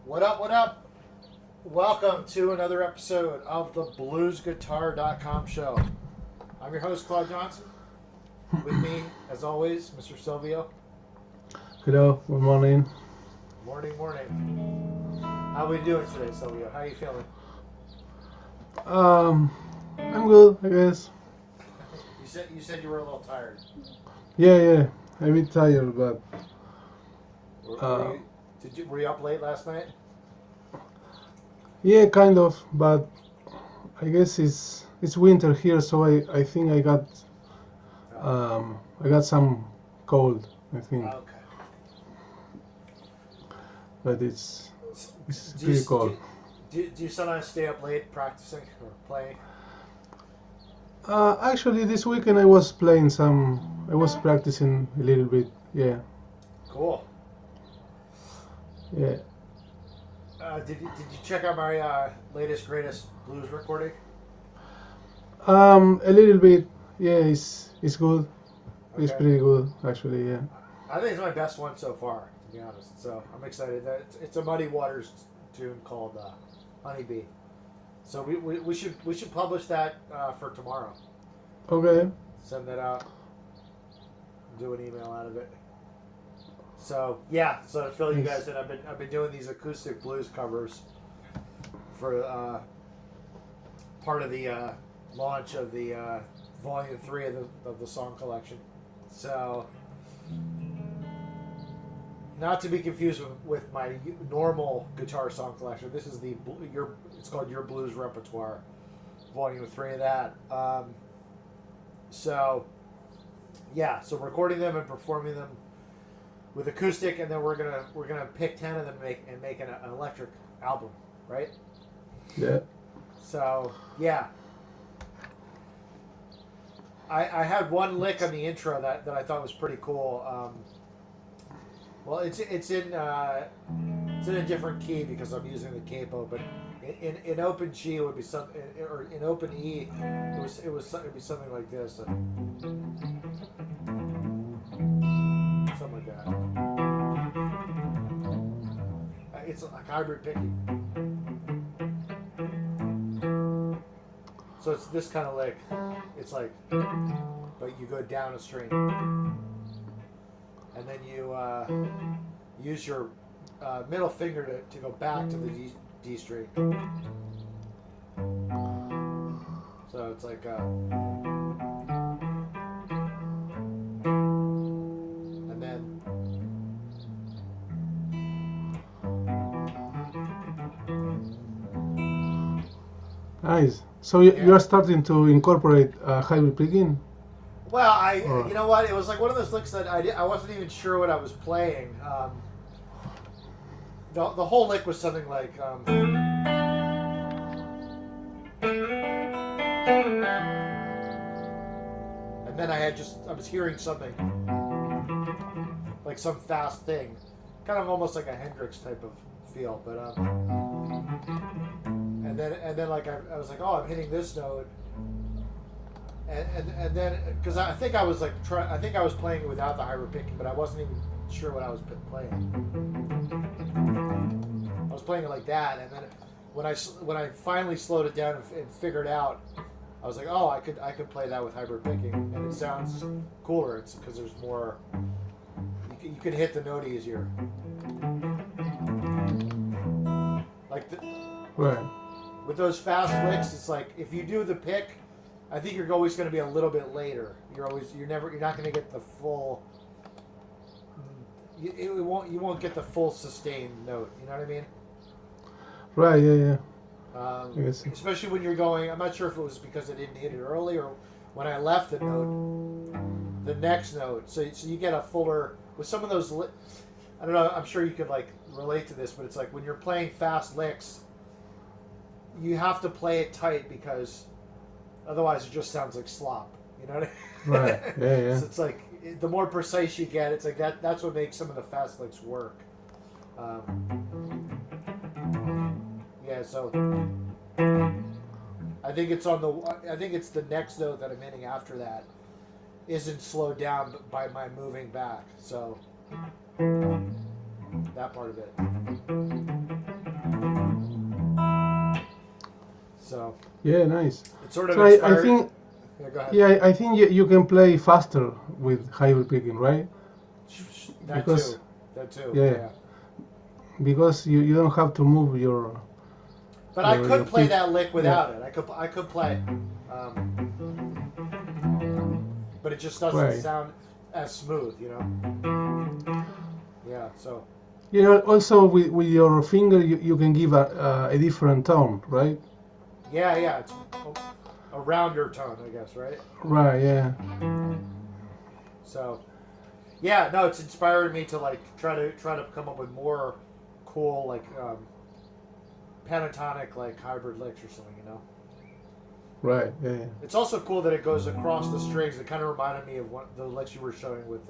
What up, what up? Welcome to another episode of the BluesGuitar.Com show. I'm your host, Claude Johnson. With me, as always, Mr. Silvio. Hello, good morning. Morning, morning. How are we doing today, Silvio? How are you feeling? I'm good, I guess. You said you were a little tired. Yeah, I'm a bit tired, but Were you up late last night? yeah, kind of. But I guess it's winter here, so I think I got some cold. I think, Okay. but it's Do pretty you, cold. do you sometimes stay up late practicing or playing? Actually, this weekend I was playing some. I was practicing a little bit. Yeah, Cool. yeah. Did you check out my latest greatest blues recording? A little bit. Yeah, it's good. It's Okay. pretty good, actually. Yeah. I think it's my best one so far, to be honest. So I'm excited. That it's a Muddy Waters tune called "Honeybee." So we should publish that for tomorrow. Okay. Send that out. Do an email out of it. So yeah. So to fill you guys in, I've been doing these acoustic blues covers for part of the launch of the volume 3 of the song collection. So. Not to be confused with my normal guitar song collection. This is it's called Your Blues Repertoire, Volume 3 of that. So recording them and performing them with acoustic, and then we're gonna pick 10 of them and make an electric album, right? Yeah. So yeah. I had one lick on the intro that I thought was pretty cool. Well, it's in a different key because I'm using the capo, but in open G it would be something, or in open E it'd be something like this, something like that. It's like hybrid picking, so it's this kind of lick. It's like, but you go down a string. And then you use your middle finger to go back to the D string. So it's like, and then Nice. So you are starting to incorporate hybrid picking? well, you know what? It was like one of those licks that I wasn't even sure what I was playing. The whole lick was something like. And then I was hearing something like some fast thing, kind of almost like a Hendrix type of feel, but and then like I was like, oh, I'm hitting this note. And then, because I think I was playing it without the hybrid picking, but I wasn't even sure what I was playing. I was playing it like that, and then when I finally slowed it down and figured out, I was like, oh, I could play that with hybrid picking, and it sounds cooler. It's because there's more. You can hit the note easier. Like Right. with those fast licks, it's like if you do the pick. I think you're always going to be a little bit later. You're not going to get the full. You won't get the full sustained note. You know what I mean? Right. Yeah. Yes. Especially when you're going. I'm not sure if it was because I didn't hit it early or when I left the note, the next note. So you get a fuller with some of those. I don't know. I'm sure you could like relate to this, but it's like when you're playing fast licks, you have to play it tight because. Otherwise, it just sounds like slop. You know what I mean? Right. Yeah. So it's like the more precise you get, it's like that. That's what makes some of the fast licks work. Yeah. So I think it's the next note that I'm hitting after that isn't slowed down by my moving back. So that part of it. So Yeah, nice. it sort of So I inspired. think, Yeah, go ahead. yeah, I think you can play faster with hybrid picking, right? That Because, too. That too. yeah, Yeah. because you don't have to move But I your could play feet. that lick Yeah, without it. I could play, um, but it just doesn't right. sound as smooth, you know. Yeah. So Yeah, also with your finger, you can give a different tone, right? yeah, it's a rounder tone, I guess, right? Right, yeah. So yeah, no, it's inspired me to like try to come up with more cool like pentatonic like hybrid licks or something, you know. Right, yeah. It's also cool that it goes across the strings. It kind of reminded me of the licks you were showing with.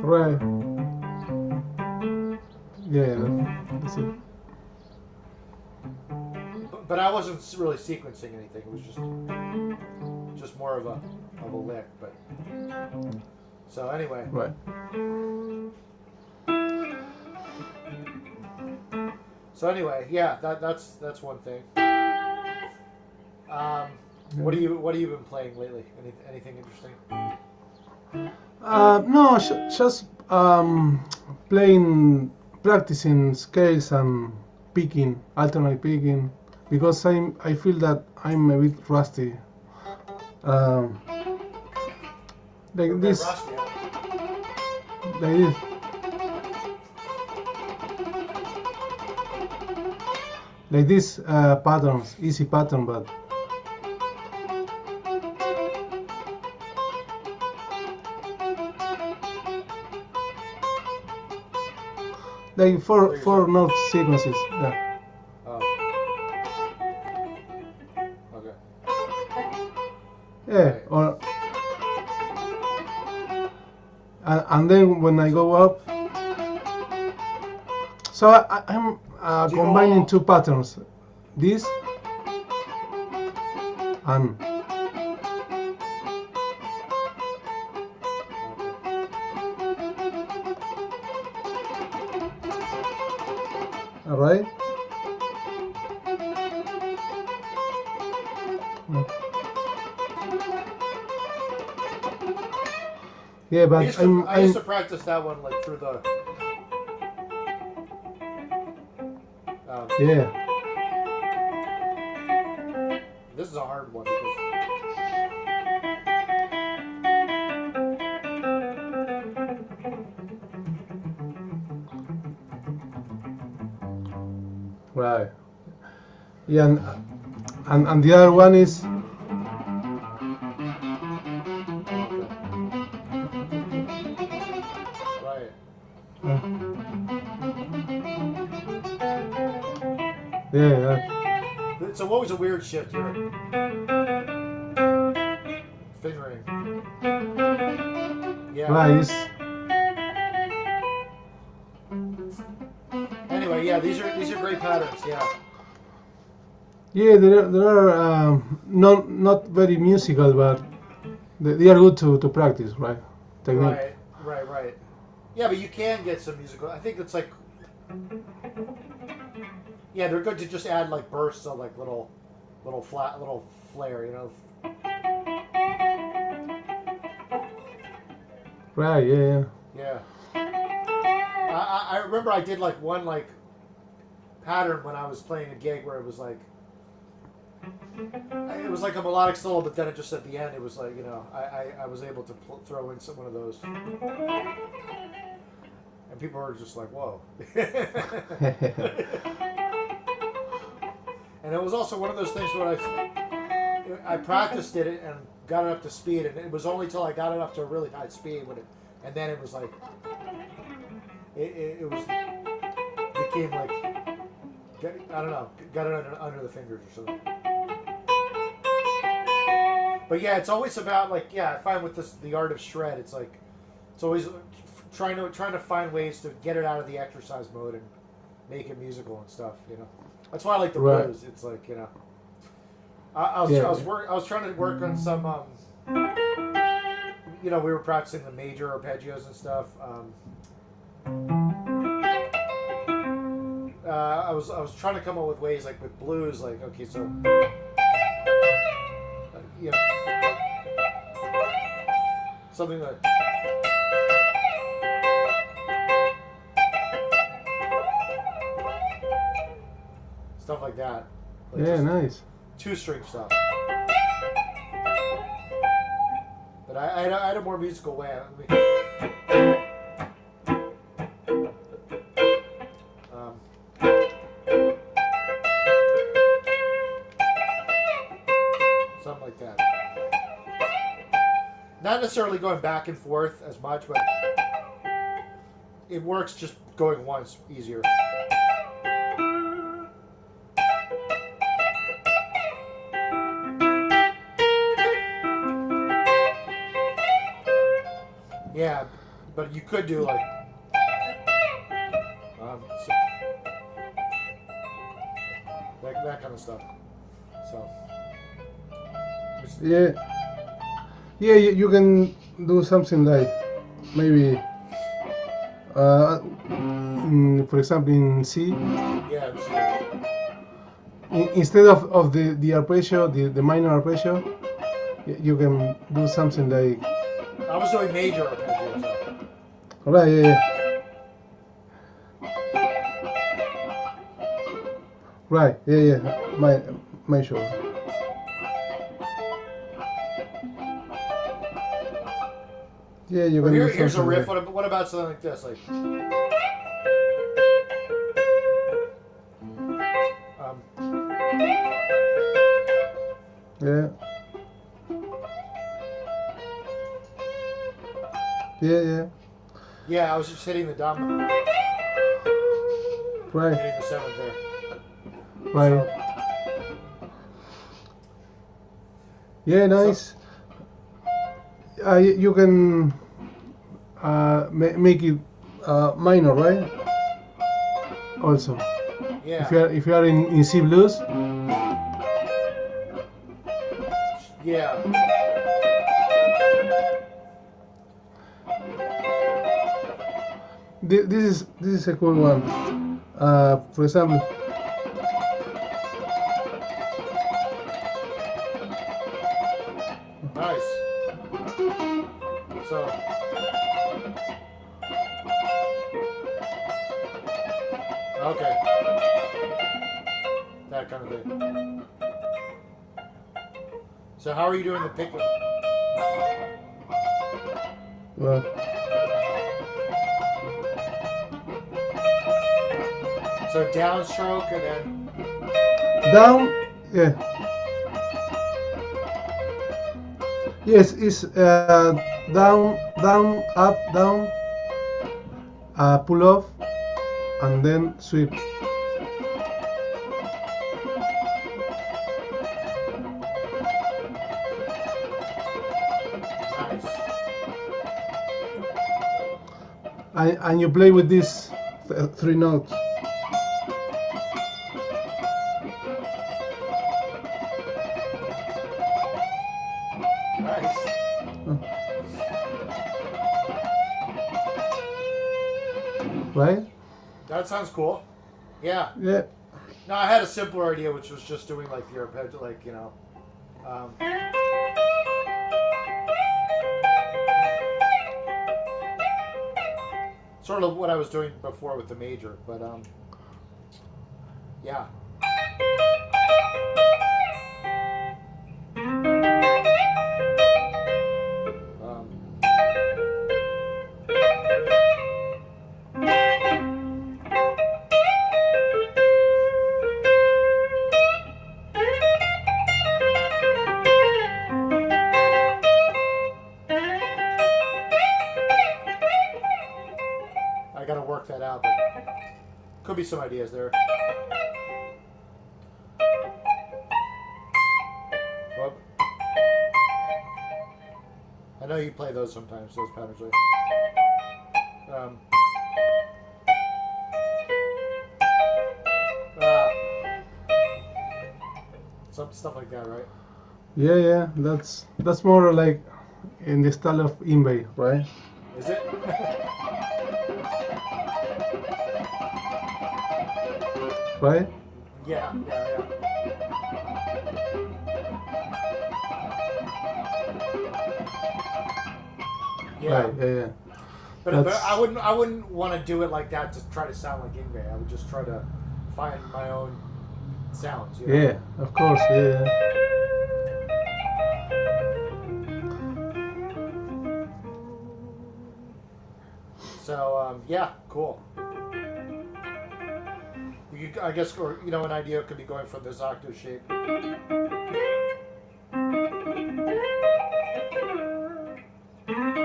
Right. Yeah, that's it. But I wasn't really sequencing anything. It was just more of a lick. But so anyway, Right. yeah, that's one thing. What have you been playing lately? Anything interesting? No, just playing, practicing scales and picking, alternate picking, because I feel that I'm a bit rusty. Um, You're a like bit this, rusty. Huh? like this, like this patterns, easy pattern, but like So you're four saying? note sequences. Yeah, Oh, okay. yeah, Right. or and then when I go up, so I'm Do you go combining all? two patterns, this and Okay. all right. Yeah, I but used to I used I'm to practice that one like through the. yeah, This is a hard one because right. Yeah, and the other one is oh, okay, right. uh, yeah, So what was a weird shift here? Fingering. Yeah. right. Anyway, yeah, these are great patterns. Yeah. Yeah, there are not very musical, but they are good to practice, right? Technique. Right. Yeah, but you can get some musical. I think it's like yeah, they're good to just add like bursts of like little flat little flair, you know. Right, yeah, Yeah. I remember I did like one like pattern when I was playing a gig where it was like a melodic solo, but then it just at the end it was like, you know, I was able to throw in one of those, and people were just like, whoa. yeah. And it was also one of those things where I practiced it and got it up to speed, and it was only till I got it up to a really high speed and then it was like it was became like I don't know, got it under the fingers or something. But yeah, it's always about like I find with the art of shred, it's like it's always trying to find ways to get it out of the exercise mode and make it musical and stuff. You know, that's why I like the Right. blues. It's like, you know, I was trying to work on some you know, we were practicing the major arpeggios and stuff. I was trying to come up with ways like with blues, like okay, so you know, something like stuff like that. Like Yeah, nice. 2-string stuff. But I had a more musical way. Something like that. Not necessarily going back and forth as much, but it works just going once easier. Yeah, but you could do like that kind of stuff. So Yeah, yeah, you can do something like maybe, for example, in C, yeah, instead of the arpeggio, the minor arpeggio, you can do something like. I was doing major arpeggios. So. Right, yeah. Right, yeah. My show. Yeah, you can. Here's a riff. What about something like this? Like. Yeah. Yeah. Yeah, I was just hitting the dom. Right. Hitting the 7th there. Right. So, yeah, nice. You can make it minor, right? Also. yeah. If you are in C blues. Yeah. This is a cool one. For example. Nice. So. Okay. That kind of thing. So how are you doing the pickup? Well. So downstroke and then Down, yeah. Yes, it's down, up, down, pull off, and then sweep. nice. And you play with these 3 notes. Nice. Right? That sounds cool. Yeah. Yeah. No, I had a simpler idea, which was just doing like the arpeggio, like sort of what I was doing before with the major, but yeah. I gotta work that out, but could be some ideas there. Whoop. I know you play those sometimes, those patterns. Some stuff like that, right? Yeah. That's more like in the style of Inbay, right? Is it? right? Yeah. Yeah. Right, yeah. But That's I wouldn't want to do it like that to try to sound like Ingve. I would just try to find my own sounds. You know? yeah, of course, yeah. So yeah, cool. I guess, or an idea could be going from this octave shape.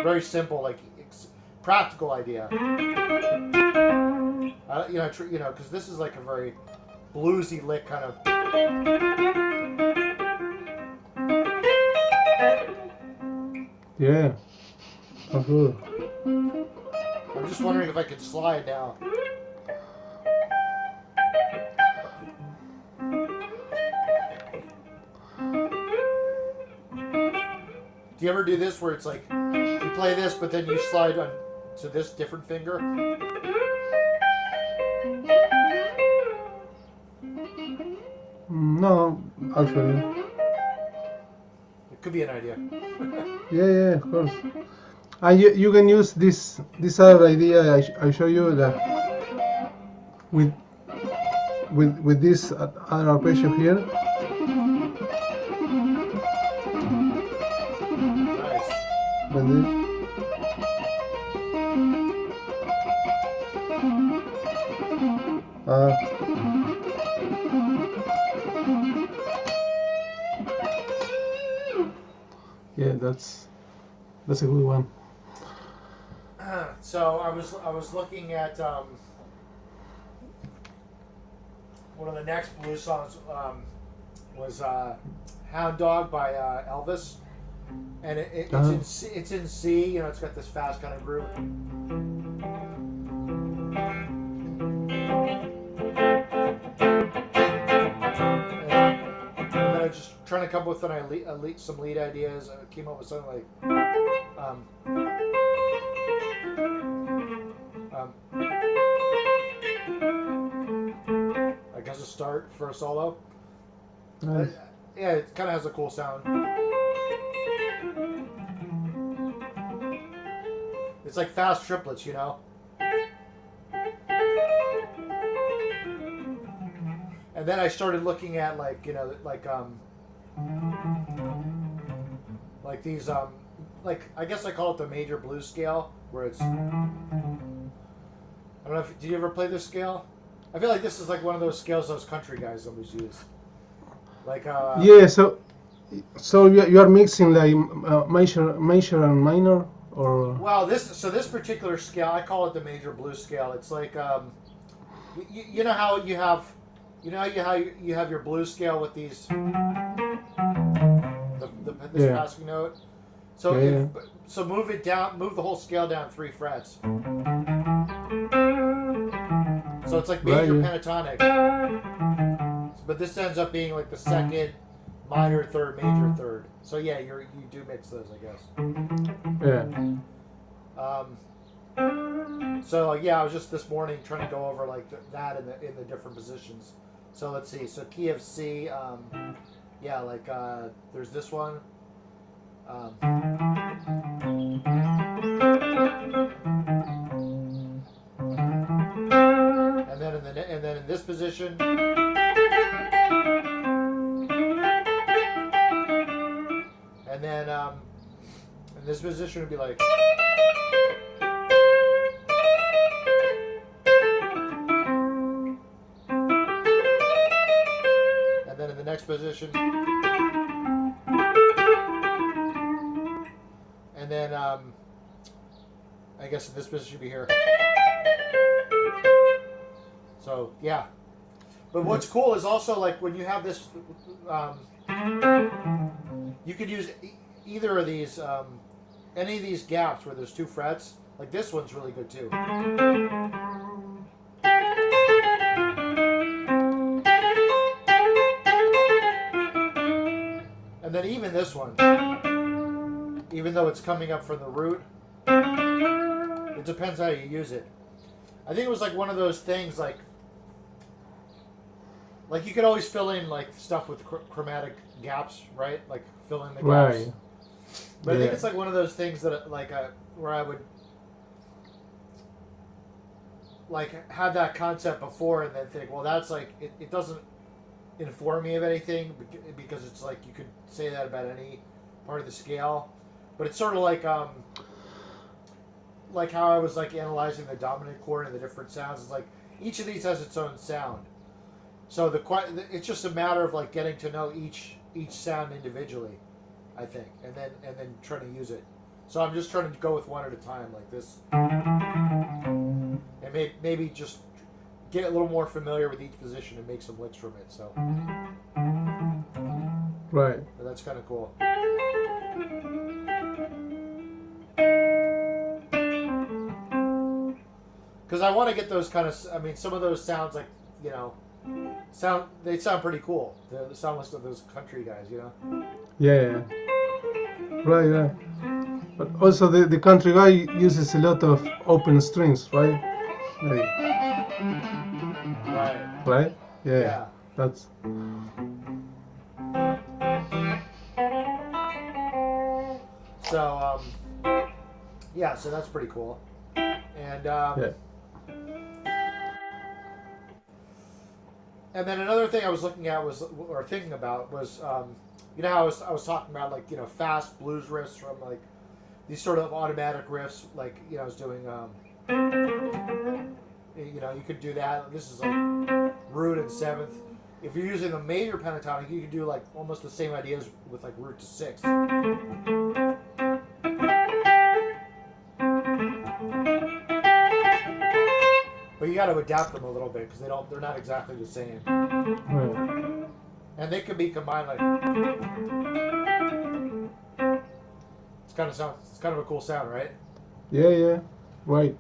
Very simple, like practical idea. Because this is like a very bluesy lick kind of. Yeah, sounds good. I'm just wondering if I could slide now. Do you ever do this where it's like you play this, but then you slide on to this different finger? No, actually. It could be an idea. Yeah, of course. And you can use this other idea I show you that with this other arpeggio here. Nice. With this. Yeah, that's a good one. So I was looking at one of the next blues songs was Hound Dog by Elvis, and it's in C. It's got this fast kind of groove. And I was just trying to come up with some lead ideas. I came up with something like. I guess a start for a solo. Nice. Yeah, it kind of has a cool sound. It's like fast triplets, And then I started looking at like these like I guess I call it the major blues scale, where it's I don't know if did you ever play this scale? I feel like this is like one of those scales those country guys always use. Like yeah, so you are mixing like major and minor, or well this particular scale I call it the major blues scale. It's like you know how you have your blues scale with these this passing note. So so move it down, move the whole scale down 3 frets. So it's like major pentatonic, but this ends up being like the second, minor third, major third. So yeah, you do mix those, I guess. Yeah. So yeah, I was just this morning trying to go over like that in the different positions. So let's see. So key of C, yeah, like there's this one. And then in this position, and then in this position would be like. And then in the next position, and then I guess in this position should be here. So yeah, but what's cool is also like when you have this, you could use either of these, any of these gaps where there's 2 frets. Like this one's really good too. And then even this one, even though it's coming up from the root, it depends how you use it. I think it was like one of those things like like you could always fill in like stuff with chromatic gaps, right? Like fill in the gaps. Right. But I think Yeah. it's like one of those things that like where I would like have that concept before and then think, well, that's like it doesn't inform me of anything because it's like you could say that about any part of the scale, but it's sort of like how I was like analyzing the dominant chord and the different sounds. It's like each of these has its own sound, so it's just a matter of like getting to know each sound individually, I think, and then trying to use it. So I'm just trying to go with one at a time, like this, and maybe just get a little more familiar with each position and make some licks from it. So, Right. but that's kind of cool. Because I want to get those kind of, I mean, some of those sounds like, you know, they sound pretty cool. The sound list of those country guys, you know. Yeah. Right. But also the country guy uses a lot of open strings, right? Like, right? Yeah. That's so yeah, so that's pretty cool. And yeah. and then another thing I was looking at thinking about was you know how I was talking about like, you know, fast blues riffs from like these sort of automatic riffs, like, you know, I was doing you know, you could do that. This is like root and seventh. If you're using a major pentatonic, you could do like almost the same ideas with like root to sixth. But you got to adapt them a little bit because they're not exactly the same. Right. And they can be combined like it's kind of a cool sound, right? Yeah. Right.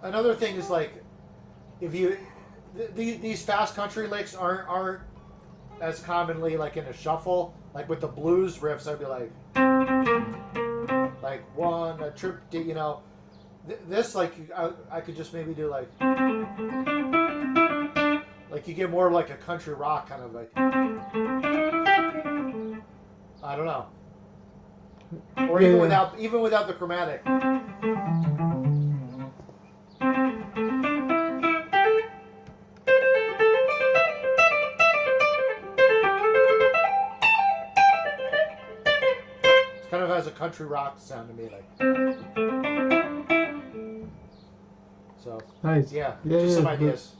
Another thing is like if you these fast country licks aren't as commonly like in a shuffle. Like with the blues riffs, I'd be like one a trip, you know. This like I could just maybe do like you get more like a country rock kind of like, I don't know, or even without the chromatic. It kind of has a country rock sound to me, like. So Nice. yeah, just some ideas,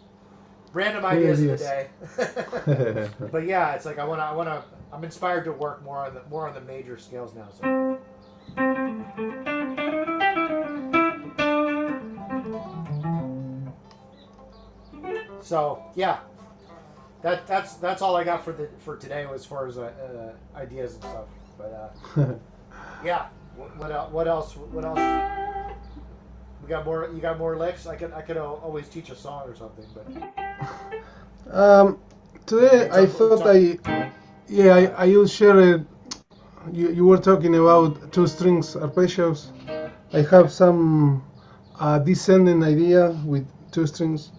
random ideas of the day. But yeah, it's like I'm inspired to work more on the major scales now. So yeah, that's all I got for today as far as ideas and stuff. But yeah, what else? We got more. You got more licks. I could always teach a song or something, but today I thought I will share it. You were talking about two strings arpeggios. I have some descending idea with two strings.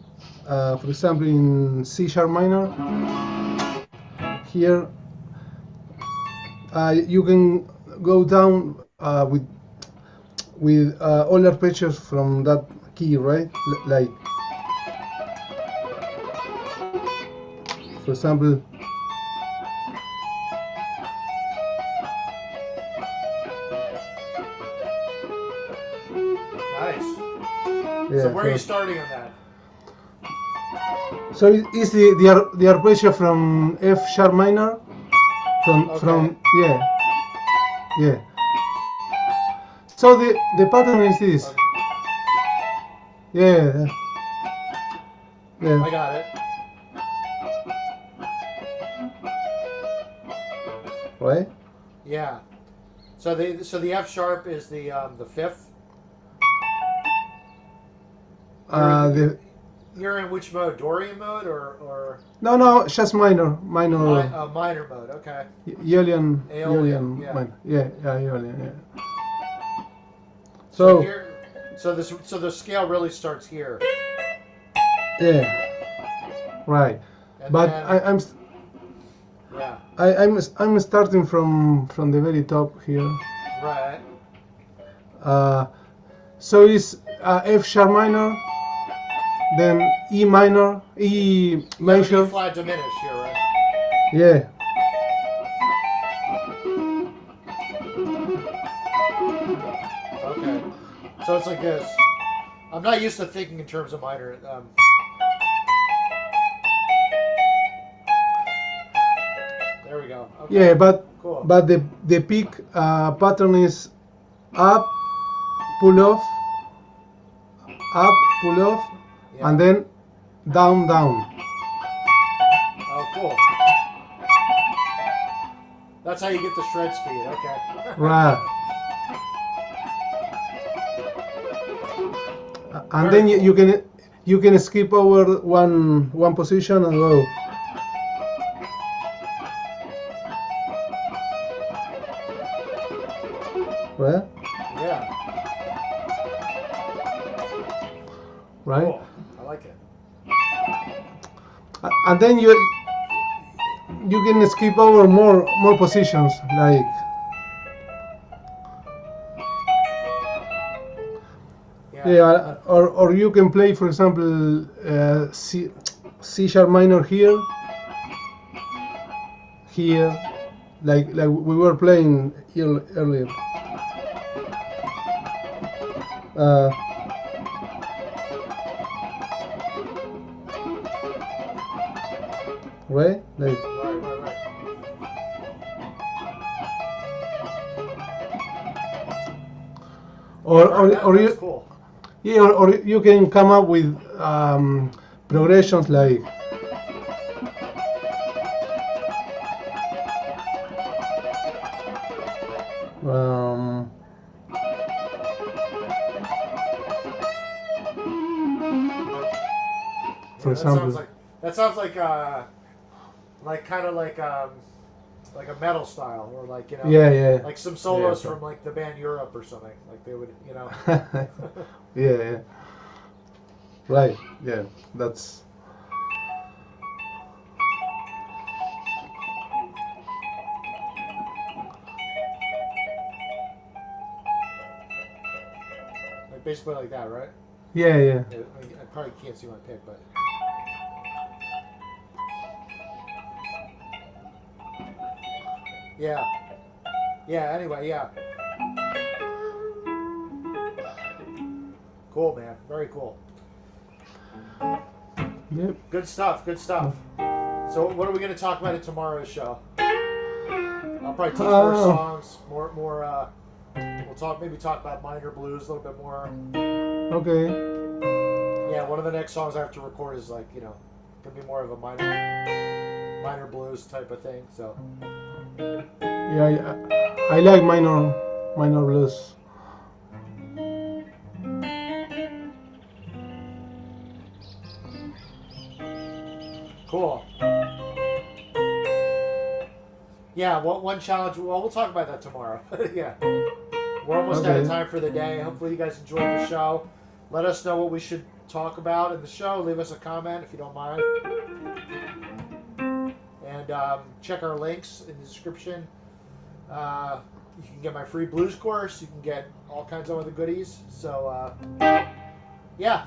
For example, in C sharp minor. Here, you can go down with all arpeggios from that key, right? Like, for example, nice. Yeah, so where are you starting on that? So it's the arpeggio from F sharp minor, from yeah. So the pattern is this. Okay. Yeah. I got it. Right. Yeah. So the F sharp is the fifth. You're in which mode? Dorian mode or No, just minor. minor mode? Okay. Aeolian yeah. minor. Yeah, Aeolian. Yeah. So the scale really starts here. Yeah. Right. And but then, yeah, I'm starting from the very top here. right. So it's F sharp minor, then E minor, E You have an E major. flat diminished here, right? Yeah. Okay. So it's like this. I'm not used to thinking in terms of minor. There we go. Okay. Yeah, but Cool. the pick pattern is up, pull off, up, pull off, Yeah. and then down, down. Oh, cool. That's how you get the shred speed. Okay. Right. And Very then cool. you can skip over one position and go. Right? Yeah. Right? Cool. I like it. And then you can skip over more positions, like yeah, or you can play, for example, C sharp minor here, like we were playing earlier. Right? Like, Right. or That's you cool. yeah, or you can come up with progressions like for Yeah, example. that sounds like kind of like a metal style, or like, you know, Yeah. like some solos Yeah. from like the band Europe or something. Like they would, you know. Yeah. Right. Yeah. That's. Like basically like that, right? Yeah. I probably can't see my pick, but yeah. Anyway, yeah. Cool, man. Very cool. Yep. Good stuff. So, what are we going to talk about in tomorrow's show? I'll probably teach more songs, more. We'll maybe talk about minor blues a little bit more. Okay. Yeah, one of the next songs I have to record is like, you know, gonna be more of a minor blues type of thing. So. Yeah, I like minor blues. Cool. Yeah, one challenge. Well, we'll talk about that tomorrow. Yeah. We're almost out of time for the day. Hopefully you guys enjoyed the show. Let us know what we should talk about in the show. Leave us a comment if you don't mind. And check our links in the description. You can get my free blues course. You can get all kinds of other goodies. So, yeah.